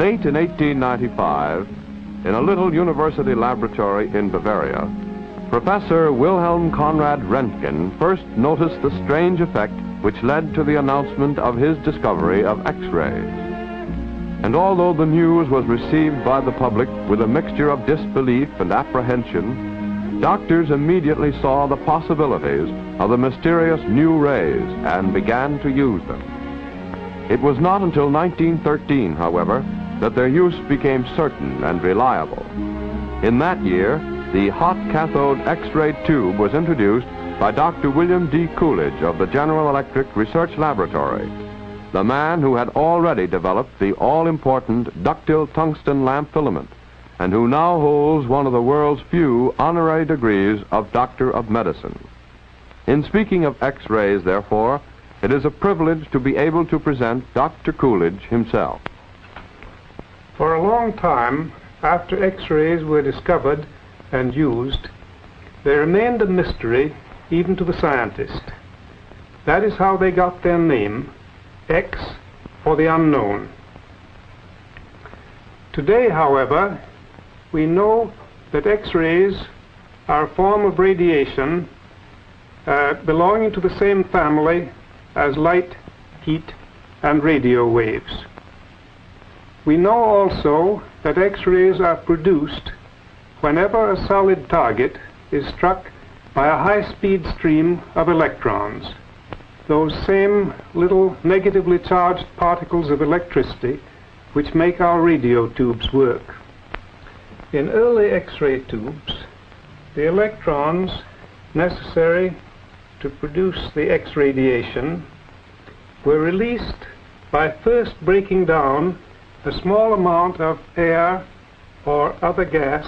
Late in 1895, in a little university laboratory in Bavaria, Professor Wilhelm Conrad Röntgen first noticed the strange effect which led to the announcement of his discovery of X-rays. And although the news was received by the public with a mixture of disbelief and apprehension, doctors immediately saw the possibilities of the mysterious new rays and began to use them. It was not until 1913, however, that their use became certain and reliable. In that year, the hot cathode X-ray tube was introduced by Dr. William D. Coolidge of the General Electric Research Laboratory, the man who had already developed the all-important ductile tungsten lamp filament, and who now holds one of the world's few honorary degrees of Doctor of Medicine. In speaking of X-rays, therefore, it is a privilege to be able to present Dr. Coolidge himself. For a long time after X-rays were discovered and used, they remained a mystery even to the scientist. That is how they got their name, X, for the unknown. Today, however, we know that X-rays are a form of radiation belonging to the same family as light, heat, and radio waves. We know also that X-rays are produced whenever a solid target is struck by a high-speed stream of electrons, those same little negatively charged particles of electricity which make our radio tubes work. In early X-ray tubes, the electrons necessary to produce the X radiation were released by first breaking down a small amount of air or other gas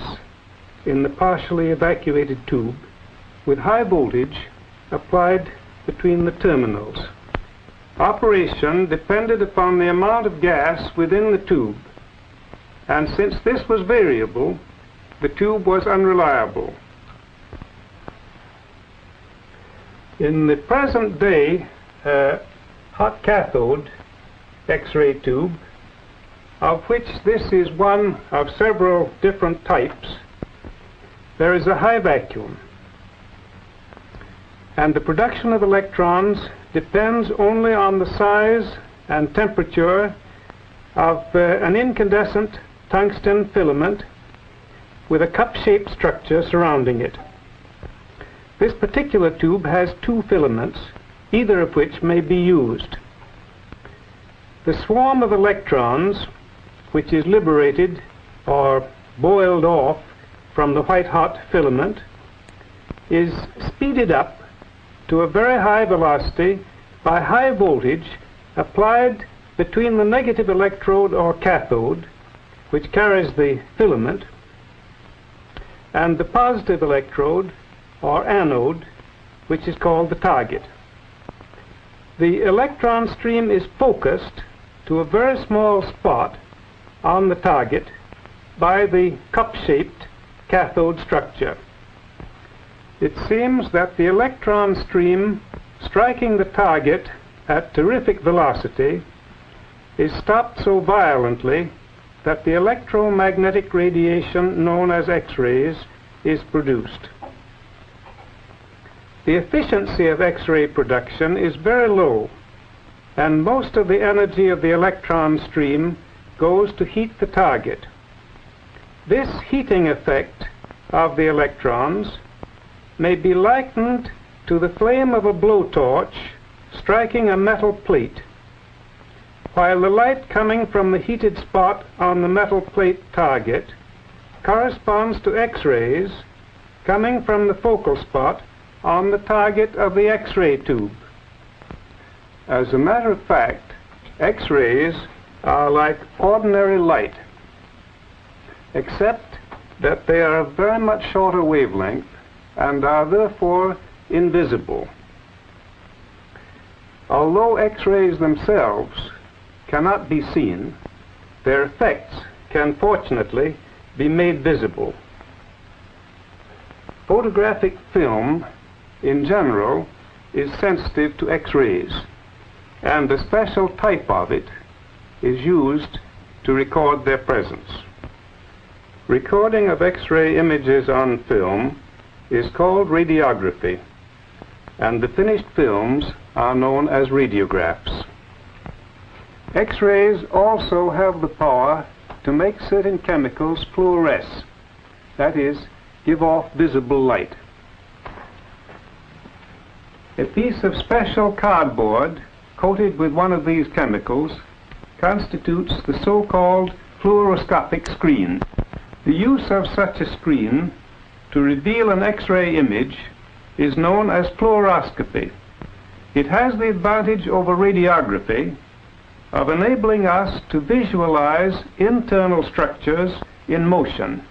in the partially evacuated tube with high voltage applied between the terminals. Operation depended upon the amount of gas within the tube, and since this was variable, the tube was unreliable. In the present day hot cathode X-ray tube, of which this is one of several different types, there is a high vacuum, and the production of electrons depends only on the size and temperature of an incandescent tungsten filament with a cup-shaped structure surrounding it. This particular tube has two filaments, either of which may be used. The swarm of electrons, which is liberated or boiled off from the white-hot filament, is speeded up to a very high velocity by high voltage applied between the negative electrode or cathode, which carries the filament, and the positive electrode or anode, which is called the target. The electron stream is focused to a very small spot on the target by the cup-shaped cathode structure. It seems that the electron stream striking the target at terrific velocity is stopped so violently that the electromagnetic radiation known as X-rays is produced. The efficiency of X-ray production is very low, and most of the energy of the electron stream goes to heat the target. This heating effect of the electrons may be likened to the flame of a blowtorch striking a metal plate, while the light coming from the heated spot on the metal plate target corresponds to X-rays coming from the focal spot on the target of the X-ray tube. As a matter of fact, X-rays are like ordinary light, except that they are of very much shorter wavelength and are therefore invisible. Although X-rays themselves cannot be seen, their effects can fortunately be made visible. Photographic film in general is sensitive to X-rays, and a special type of it is used to record their presence. Recording of X-ray images on film is called radiography, and the finished films are known as radiographs. X-rays also have the power to make certain chemicals fluoresce, that is, give off visible light. A piece of special cardboard coated with one of these chemicals constitutes the so-called fluoroscopic screen. The use of such a screen to reveal an X-ray image is known as fluoroscopy. It has the advantage over radiography of enabling us to visualize internal structures in motion.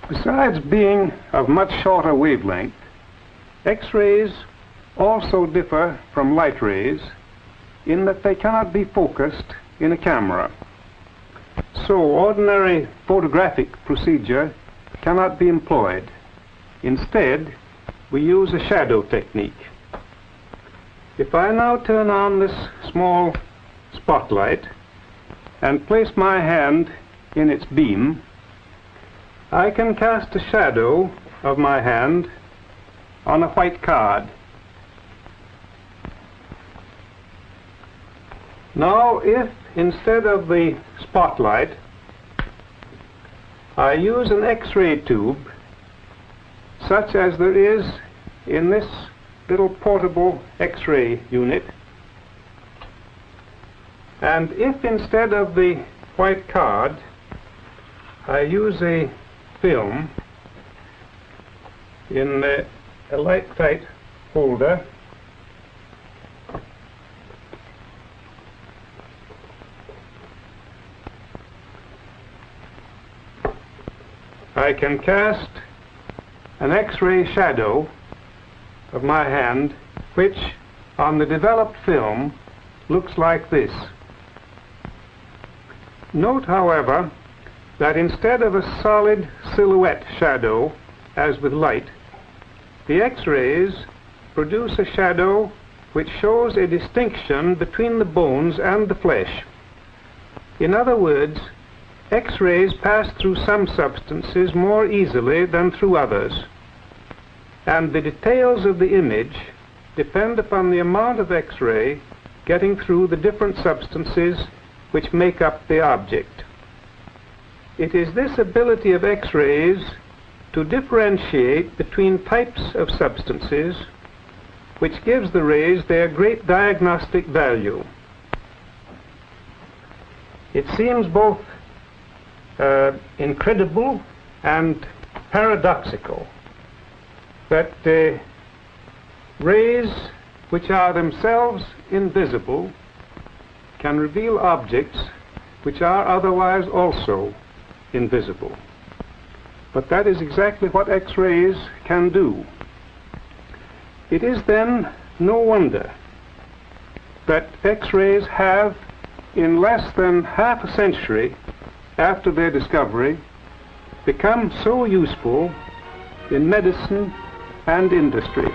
Besides being of much shorter wavelength, X-rays also differ from light rays in that they cannot be focused in a camera. So ordinary photographic procedure cannot be employed. Instead, we use a shadow technique. If I now turn on this small spotlight and place my hand in its beam, I can cast a shadow of my hand on a white card. Now, if instead of the spotlight I use an X-ray tube, such as there is in this little portable X-ray unit, and if instead of the white card I use a film in a light-tight holder, I can cast an X-ray shadow of my hand, which on the developed film looks like this. Note, however, that instead of a solid silhouette shadow, as with light, the X-rays produce a shadow which shows a distinction between the bones and the flesh. In other words, X-rays pass through some substances more easily than through others, and the details of the image depend upon the amount of X-ray getting through the different substances which make up the object. It is this ability of X-rays to differentiate between types of substances which gives the rays their great diagnostic value. It seems both incredible and paradoxical that rays which are themselves invisible can reveal objects which are otherwise also invisible. But that is exactly what X-rays can do. It is then no wonder that X-rays have, in less than half a century after their discovery, become so useful in medicine and industry.